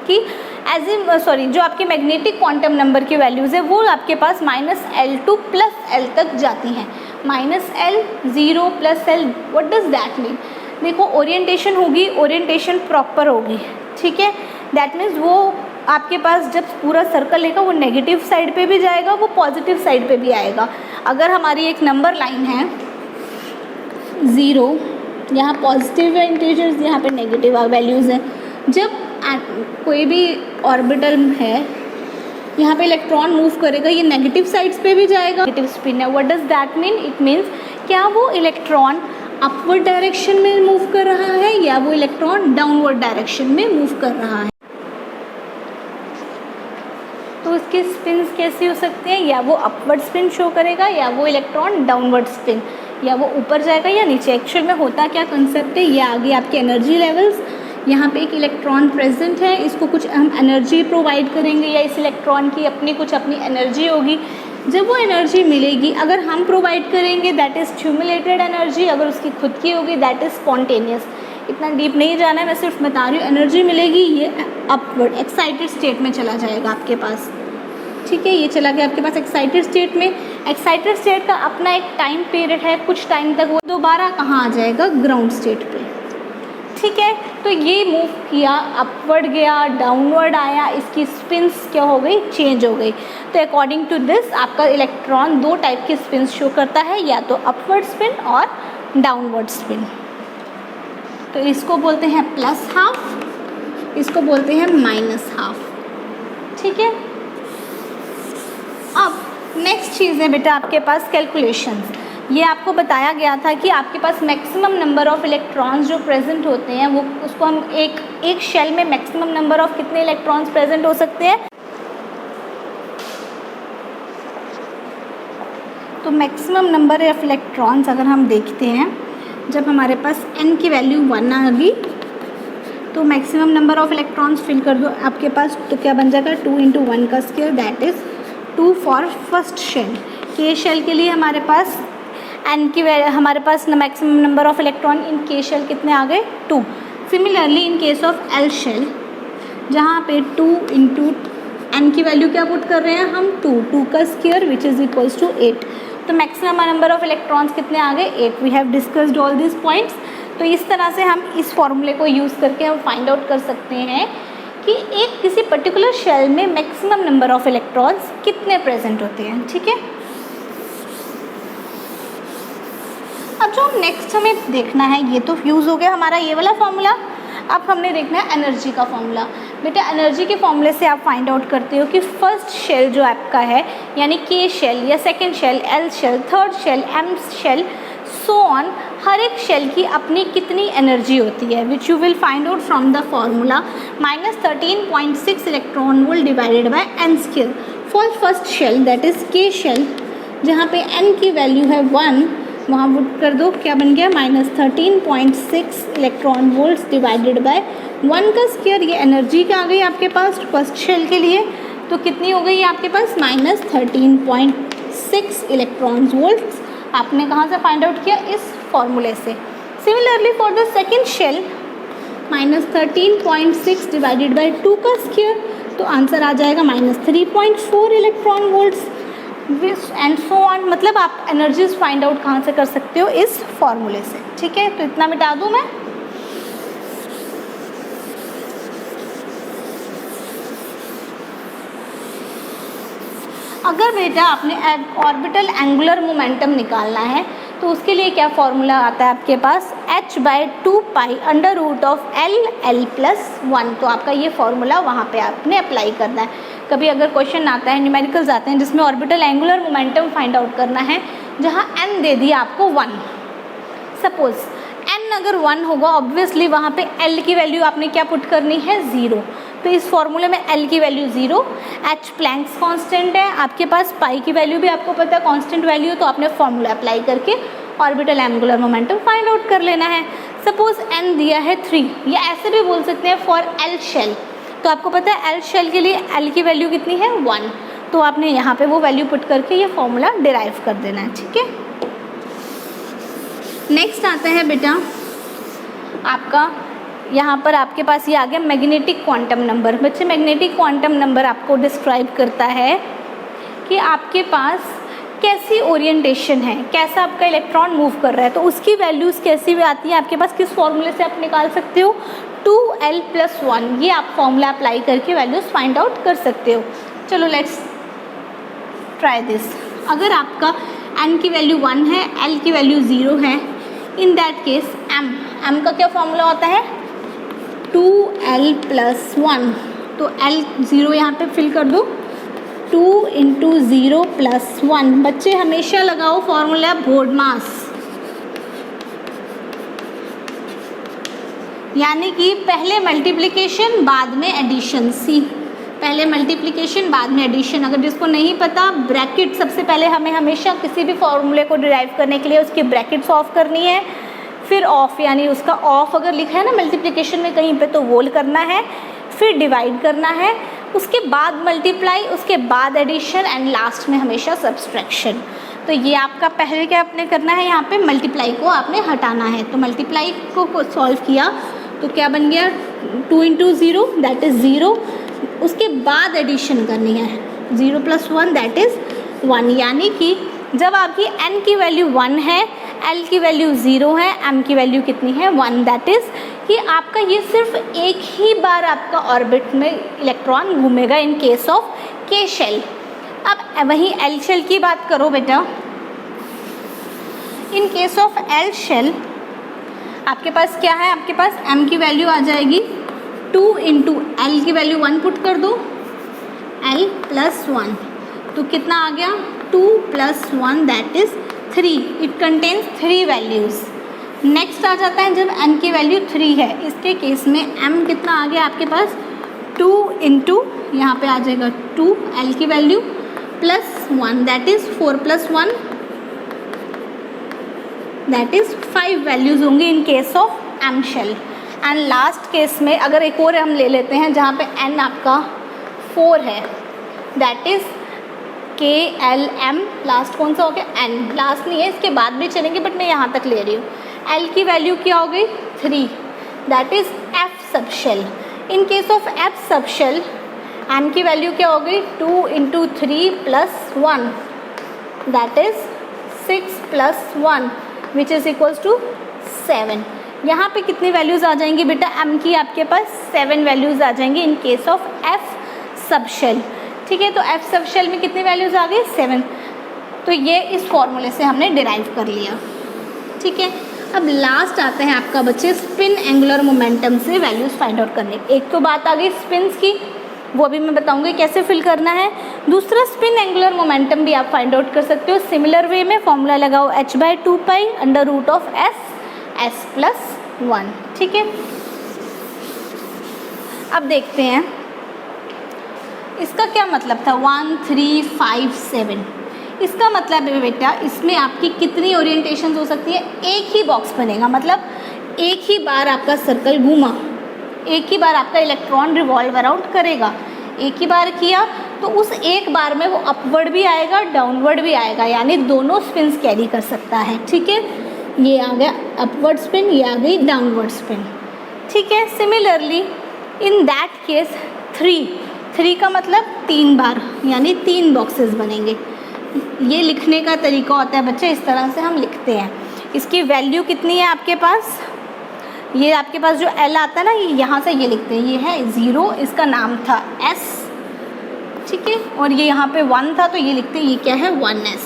की जो आपके मैग्नेटिक क्वांटम नंबर की वैल्यूज़ है वो आपके पास -L2 + L तक जाती हैं। -L 0 + L, what does that mean, देखो ओरिएंटेशन होगी, ओरिएंटेशन प्रॉपर होगी। ठीक है, दैट मीन्स वो आपके पास जब पूरा सर्कल लेगा वो नेगेटिव साइड पे भी जाएगा, वो पॉजिटिव साइड पे भी आएगा। अगर हमारी एक नंबर लाइन है 0, यहाँ पॉजिटिव इंटीजर्स, यहाँ पे नेगेटिव वैल्यूज़ हैं, जब कोई भी ऑर्बिटल है यहाँ पे इलेक्ट्रॉन मूव करेगा, ये नेगेटिव साइड्स पे भी जाएगा, नेगेटिव स्पिन है। What does that mean, it means क्या वो इलेक्ट्रॉन अपवर्ड डायरेक्शन में मूव कर रहा है या वो इलेक्ट्रॉन डाउनवर्ड डायरेक्शन में मूव कर रहा है। तो उसके स्पिन्स कैसे हो सकते हैं, या वो अपवर्ड स्पिन शो करेगा या वो इलेक्ट्रॉन डाउनवर्ड स्पिन, या वो ऊपर जाएगा या नीचे। एक्चुअल में होता क्या कंसेप्ट है, ये आगे आपके एनर्जी लेवल्स, यहाँ पे एक इलेक्ट्रॉन प्रेजेंट है, इसको कुछ हम एनर्जी प्रोवाइड करेंगे या इस इलेक्ट्रॉन की कुछ अपनी एनर्जी होगी। जब वो एनर्जी मिलेगी, अगर हम प्रोवाइड करेंगे दैट इज़ एक्यूमुलेटेड एनर्जी, अगर उसकी खुद की होगी दैट इज़ स्पॉन्टेनियस। इतना डीप नहीं जाना है, मैं सिर्फ बता रही हूँ, एनर्जी मिलेगी, ये अपवर्ड एक्साइटेड स्टेट में चला जाएगा आपके पास। ठीक है, ये चला गया आपके पास एक्साइटेड स्टेट में। एक्साइटेड स्टेट का अपना एक टाइम पीरियड है, कुछ टाइम तक वो दोबारा कहाँ आ जाएगा, ग्राउंड स्टेट पे। ठीक है, तो ये मूव किया, अपवर्ड गया, डाउनवर्ड आया, इसकी स्पिन्स क्या हो गई, चेंज हो गई। तो अकॉर्डिंग टू दिस आपका इलेक्ट्रॉन 2 टाइप की स्पिन्स शो करता है, या तो अपवर्ड स्पिन और डाउनवर्ड स्पिन। तो इसको बोलते हैं +½ इसको बोलते हैं -½ ठीक है। अब नेक्स्ट चीज़ है बेटा आपके पास कैलकुलेशंस। ये आपको बताया गया था कि आपके पास मैक्सिमम नंबर ऑफ़ इलेक्ट्रॉन्स जो प्रेजेंट होते हैं वो उसको हम एक शेल में मैक्सिमम नंबर ऑफ़ कितने इलेक्ट्रॉन्स प्रेजेंट हो सकते हैं। तो मैक्सिमम नंबर ऑफ इलेक्ट्रॉन्स अगर हम देखते हैं, जब हमारे पास n की वैल्यू 1 आ गई तो maximum number of electrons fill कर दो आपके पास, तो क्या बन जाएगा 2 × 1 का square, that is 2 for first shell. K shell के लिए हमारे पास n की हमारे पास maximum number of electron in K shell कितने आ गए 2। Similarly in case of L shell जहाँ पे 2 × n की वैल्यू क्या पुट कर रहे हैं हम 2 का square which is equals to 8, तो मैक्सिमम नंबर ऑफ इलेक्ट्रॉन्स कितने आ गए 8। We have discussed all this points. तो इस तरह से हम इस फॉर्मूले को यूज़ करके हम फाइंड आउट कर सकते हैं कि एक किसी पर्टिकुलर शेल में मैक्सिमम नंबर ऑफ इलेक्ट्रॉन्स कितने प्रेजेंट होते हैं। ठीक है, अब जो नेक्स्ट हमें देखना है, ये तो यूज़ हो गया हमारा ये वाला फॉर्मूला। अब हमने देखना है एनर्जी का फॉर्मूला। बेटा एनर्जी के फॉर्मूले से आप फाइंड आउट करते हो कि फर्स्ट शेल जो आपका है यानी के शेल या second shell, L shell, third shell, M shell, so on, हर एक शेल की अपनी कितनी एनर्जी होती है, which you will find out from the formula -13.6 electron volt divided by n square for first shell that is K shell, जहाँ पे n की वैल्यू है 1, वहाँ पुट कर दो, क्या बन गया -13.6 इलेक्ट्रॉन वोल्ट्स डिवाइडेड बाय 1 का स्क्वायर। ये एनर्जी क्या आ गई आपके पास फर्स्ट शेल के लिए, तो कितनी हो गई आपके पास -13.6 इलेक्ट्रॉन वोल्ट्स। आपने कहाँ से फाइंड आउट किया, इस फॉर्मूले से। Similarly for the second shell -13.6 divided by 2 का स्क्वायर, तो आंसर आ जाएगा -3.4 electron volts and so on. मतलब आप एनर्जीज फाइंड आउट कहाँ से कर सकते हो, इस फॉर्मूले से। ठीक है, तो इतना मिटा दूँ मैं। अगर बेटा आपने ऑर्बिटल एंगुलर मोमेंटम निकालना है तो उसके लिए क्या फॉर्मूला आता है आपके पास, h/2π√L+1। तो आपका ये फॉर्मूला वहाँ पे आपने अप्लाई करना है। कभी अगर क्वेश्चन आता है, न्यूमेरिकल्स आते हैं जिसमें orbital angular momentum find out करना है, जहाँ n दे दिया आपको 1, सपोज n अगर 1 होगा ऑब्वियसली वहाँ पे l की वैल्यू आपने क्या पुट करनी है 0। तो इस फॉर्मूले में l की वैल्यू 0, h प्लैंक्स कांस्टेंट है आपके पास, पाई की वैल्यू भी आपको पता है कांस्टेंट वैल्यू, तो आपने फॉर्मूला अप्लाई करके orbital angular momentum find out कर लेना है। सपोज n दिया है 3, या ऐसे भी बोल सकते हैं फॉर l शेल, तो आपको पता है l शेल के लिए l की वैल्यू कितनी है 1, तो आपने यहाँ पे वो वैल्यू पुट करके ये फॉर्मूला डिराइव कर देना है। ठीक है, नेक्स्ट आता है बेटा आपका, यहाँ पर आपके पास ये आ गया मैग्नेटिक क्वांटम नंबर। बच्चे मैग्नेटिक क्वांटम नंबर आपको डिस्क्राइब करता है कि आपके पास कैसी ओरिएंटेशन है, कैसा आपका इलेक्ट्रॉन मूव कर रहा है, तो उसकी वैल्यूज़ कैसी भी आती है आपके पास, किस फॉर्मूले से आप निकाल सकते हो 2l+1, ये आप फॉर्मूला अप्लाई करके वैल्यूज़ फाइंड आउट कर सकते हो। चलो लेट्स ट्राई दिस। अगर आपका n की वैल्यू 1 है, l की वैल्यू 0 है, इन दैट केस m का क्या फॉर्मूला होता है 2l+1, तो l 0 यहाँ पे फिल कर दो, 2 × 0+1। बच्चे हमेशा लगाओ फॉर्मूला बोर्ड मास, यानी कि पहले मल्टीप्लिकेशन बाद में एडिशन। सी, पहले मल्टीप्लिकेशन बाद में एडिशन। अगर जिसको नहीं पता, ब्रैकेट सबसे पहले हमें हमेशा किसी भी फॉर्मूले को डिराइव करने के लिए उसकी ब्रैकेट्स ऑफ करनी है, फिर ऑफ, यानी उसका ऑफ अगर लिखा है ना मल्टीप्लिकेशन में कहीं पे, तो वो करना है, फिर डिवाइड करना है, उसके बाद मल्टीप्लाई, उसके बाद एडिशन एंड लास्ट में हमेशा सब्सट्रैक्शन। तो ये आपका पहले क्या आपने करना है, यहाँ पे मल्टीप्लाई को आपने हटाना है। तो मल्टीप्लाई को सॉल्व किया तो क्या बन गया 2 × 0 दैट इज़ 0, उसके बाद एडिशन करनी है 0+1 दैट इज़ 1, यानी कि जब आपकी n की वैल्यू 1 है, l की वैल्यू 0 है, m की वैल्यू कितनी है 1, दैट इज़ कि आपका ये सिर्फ एक ही बार आपका ऑर्बिट में इलेक्ट्रॉन घूमेगा in case of K shell. अब वहीं एल शेल की बात करो बेटा, in case of L shell आपके पास क्या है, आपके पास m की वैल्यू आ जाएगी 2 × l की वैल्यू 1 पुट कर दो, l+1, तो कितना आ गया 2+1 that is 3। It contains 3 values. Next आ जाता है जब n की वैल्यू 3 है, इसके केस में m कितना आ गया आपके पास 2 × यहाँ पे आ जाएगा 2 l की value +1 that is 4+1 that is 5 values होंगी in case of M shell. And last case में अगर एक और हम ले लेते हैं जहाँ पे एन आपका 4 है, दैट इज़ के एल एम, लास्ट कौन सा हो गया, एन, लास्ट नहीं है, इसके बाद भी चलेंगे बट मैं यहाँ तक ले रही हूँ। एल की वैल्यू क्या हो गई 3, that is f sub shell. In case of f sub shell m की वैल्यू क्या हो गई 2 × 3 + 1, that is 6 + 1 which is equals to 7। यहाँ पे कितनी वैल्यूज़ आ जाएंगी बेटा एम की, आपके पास 7 वैल्यूज़ आ जाएंगी in case of f sub shell. ठीक है, तो एफ सब शेल में कितनी वैल्यूज़ आ गई 7। तो ये इस फॉर्मूले से हमने डिराइव कर लिया। ठीक है, अब लास्ट आता है आपका बच्चे स्पिन एंगुलर मोमेंटम से वैल्यूज़ फाइंड आउट करने। एक तो बात आ गई स्पिन्स की, वो भी मैं बताऊंगी कैसे फिल करना है। दूसरा स्पिन एंगुलर मोमेंटम भी आप फाइंड आउट कर सकते हो सिमिलर वे में। फॉर्मूला लगाओ h/2π √s s+1। ठीक है, अब देखते हैं इसका क्या मतलब था 1 3 5 7। इसका मतलब है बेटा इसमें आपकी कितनी ओरिएंटेशन हो सकती है, एक ही बॉक्स बनेगा, मतलब एक ही बार आपका सर्कल घूमा, एक ही बार आपका इलेक्ट्रॉन रिवॉल्व अराउंड करेगा। एक ही बार किया तो उस एक बार में वो अपवर्ड भी आएगा डाउनवर्ड भी आएगा, यानी दोनों स्पिन्स कैरी कर सकता है। ठीक है, ये आ गया अपवर्ड स्पिन, ये आ गई डाउनवर्ड स्पिन। ठीक है, सिमिलरली इन दैट केस 3 का मतलब 3 बार, यानी 3 बॉक्सेस बनेंगे। ये लिखने का तरीका होता है बच्चे, इस तरह से हम लिखते हैं। इसकी वैल्यू कितनी है आपके पास, ये आपके पास जो L आता है ना, ये यहाँ से ये लिखते हैं, ये है 0, इसका नाम था S। ठीक है, और ये यहाँ पे 1 था तो ये लिखते हैं, ये क्या है 1S।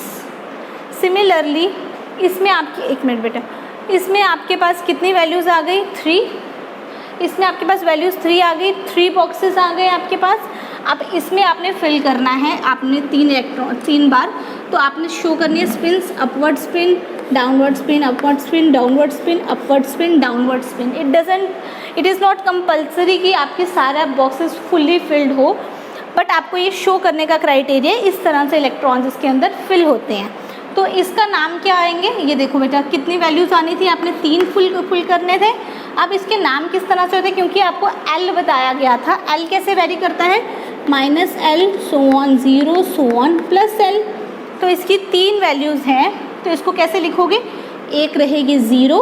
सिमिलरली इसमें आपकी, एक मिनट बेटा, इसमें आपके पास कितनी वैल्यूज़ आ गई 3, इसमें आपके पास वैल्यूज़ 3 आ गई, 3 बॉक्सेस आ गए आपके पास। अब इसमें आपने फिल करना है, आपने 3 बार, तो आपने शो करनी है spins, upward spin, downward spin, upward spin, downward spin, upward spin, downward spin. It is not compulsory कि आपके सारा बॉक्सेस फुल्ली फिल्ड हो, बट आपको ये शो करने का क्राइटेरिया इस तरह से इलेक्ट्रॉन्स इसके अंदर फिल होते हैं। तो इसका नाम क्या आएंगे, ये देखो बेटा कितनी वैल्यूज़ आनी थी, आपने 3 फुल करने थे। अब इसके नाम किस तरह से होते हैं, क्योंकि आपको L बताया गया था, L कैसे वेरी करता है -L so on 0 so on +L। तो इसकी 3 वैल्यूज़ हैं, तो इसको कैसे लिखोगे, एक रहेगी 0,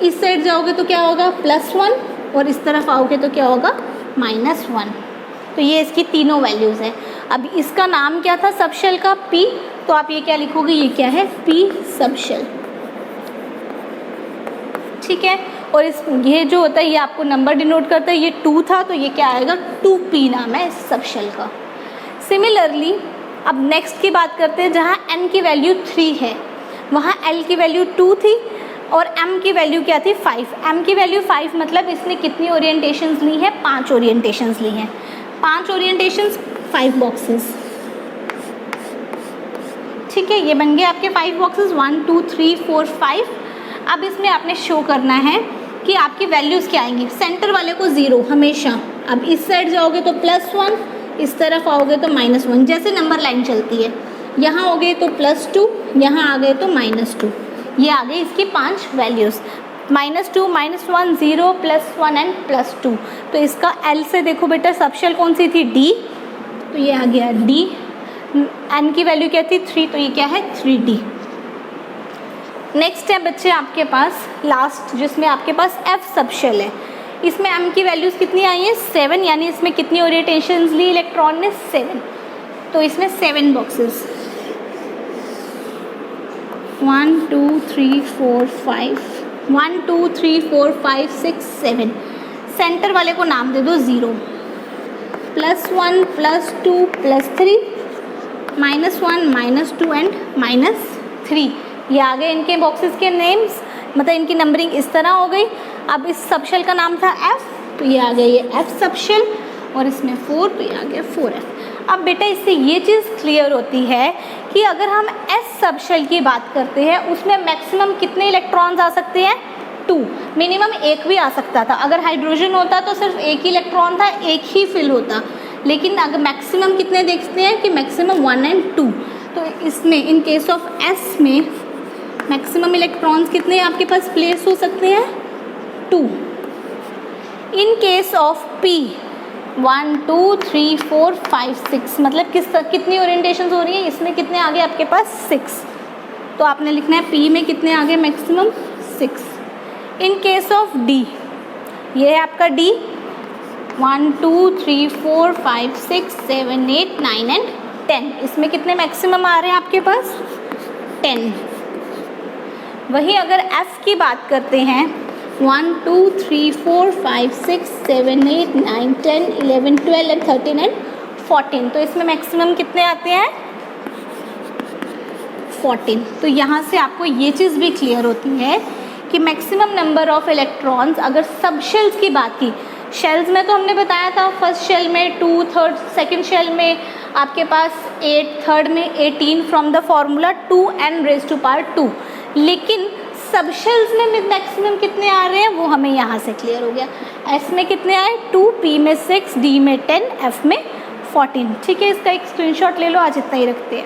इस साइड जाओगे तो क्या होगा +1, और इस तरफ आओगे तो क्या होगा -1। तो ये इसकी तीनों वैल्यूज़ हैं। अब इसका नाम क्या था सब शेल का, P, तो आप ये क्या लिखोगे, ये क्या है P सब शेल। ठीक है, और इस ये जो होता है ये आपको नंबर डिनोट करता है, ये 2 था तो ये क्या आएगा 2P नाम है इस सब शेल का। सिमिलरली अब नेक्स्ट की बात करते हैं, जहाँ N की वैल्यू 3 है वहाँ L की वैल्यू 2 थी और M की वैल्यू क्या थी 5। M की वैल्यू 5 मतलब इसने कितनी ओरिएंटेशंस ली है, 5 ओरिएंटेशंस ली हैं। 5 ओरिएंटेशंस 5 बॉक्सेस। ठीक है, ये बन गए आपके 5 बॉक्सेस 1 2 3 4 5। अब इसमें आपने शो करना है कि आपकी वैल्यूज़ क्या आएंगी। सेंटर वाले को 0 हमेशा, अब इस साइड जाओगे तो +1, इस तरफ आओगे तो -1, जैसे नंबर लाइन चलती है। यहाँ हो गए तो +2, यहाँ आ गए तो -2। ये आ गई इसकी 5 वैल्यूज़, -2 -1 0 +1 एंड +2। तो इसका L से देखो बेटा सब शेल कौन सी थी D, तो ये आ गया D। N की वैल्यू क्या थी 3, तो ये क्या है 3D। नेक्स्ट है बच्चे आपके पास लास्ट, जिसमें आपके पास F सब शेल है। इसमें M की वैल्यूज़ कितनी आई हैं 7, यानी इसमें कितनी ओरिएंटेशंस ली इलेक्ट्रॉन ने 7। तो इसमें 7 बॉक्सेस 1 2 3 4 5 1 2 3 4 5 6 7। सेंटर वाले को नाम दे दो 0, +1 +2 +3 -1 -2 एंड -3। ये आ गए इनके बॉक्सेस के नेम्स, मतलब इनकी नंबरिंग इस तरह हो गई। अब इस सब शेल का नाम था F, तो ये आ गया ये F सब शेल, और इसमें 4 तो ये आ गया 4F। अब बेटा इससे ये चीज़ क्लियर होती है कि अगर हम S सब शेल की बात करते हैं उसमें मैक्सिमम कितने इलेक्ट्रॉन्स आ सकते हैं 2, मिनिमम 1 भी आ सकता था। अगर हाइड्रोजन होता तो सिर्फ एक ही इलेक्ट्रॉन था, एक ही फिल होता, लेकिन अगर मैक्सिमम कितने देखते हैं कि मैक्सिमम 1 एंड 2। तो इसमें इन केस ऑफ S में मैक्सिमम इलेक्ट्रॉन्स कितने आपके पास प्लेस हो सकते हैं? 2. इन केस ऑफ P 1 2 3 4 5 6, मतलब कितनी ओरिएंटेशन हो रही है? इसमें कितने आ गए आपके पास? 6. तो आपने लिखना है P में कितने आ गए maximum? 6. In case of D, ये है आपका D 1 2 3 4 5 6 7 8 9 एंड 10, इसमें कितने मैक्सिमम आ रहे हैं आपके पास? 10. वही अगर F की बात करते हैं 1 2 3 4 5 6 7 8 9 10 11 12 एंड 13 एंड 14, तो इसमें मैक्सिमम कितने आते हैं? 14. तो यहाँ से आपको ये चीज़ भी क्लियर होती है कि मैक्सिमम नंबर ऑफ इलेक्ट्रॉन्स, अगर सब शेल्स की बात की, शेल्स में तो हमने बताया था फर्स्ट शेल में 2, थर्ड सेकंड शेल में आपके पास 8, थर्ड में 18 फ्रॉम द फॉर्मूला 2n⁻², लेकिन सब शेल्स में मैक्सिमम कितने आ रहे हैं वो हमें यहाँ से क्लियर हो गया. S में कितने आए? 2, P में 6, D में 10, F में 14. ठीक है, इसका एक स्क्रीनशॉट ले लो, आज इतना ही रखते हैं.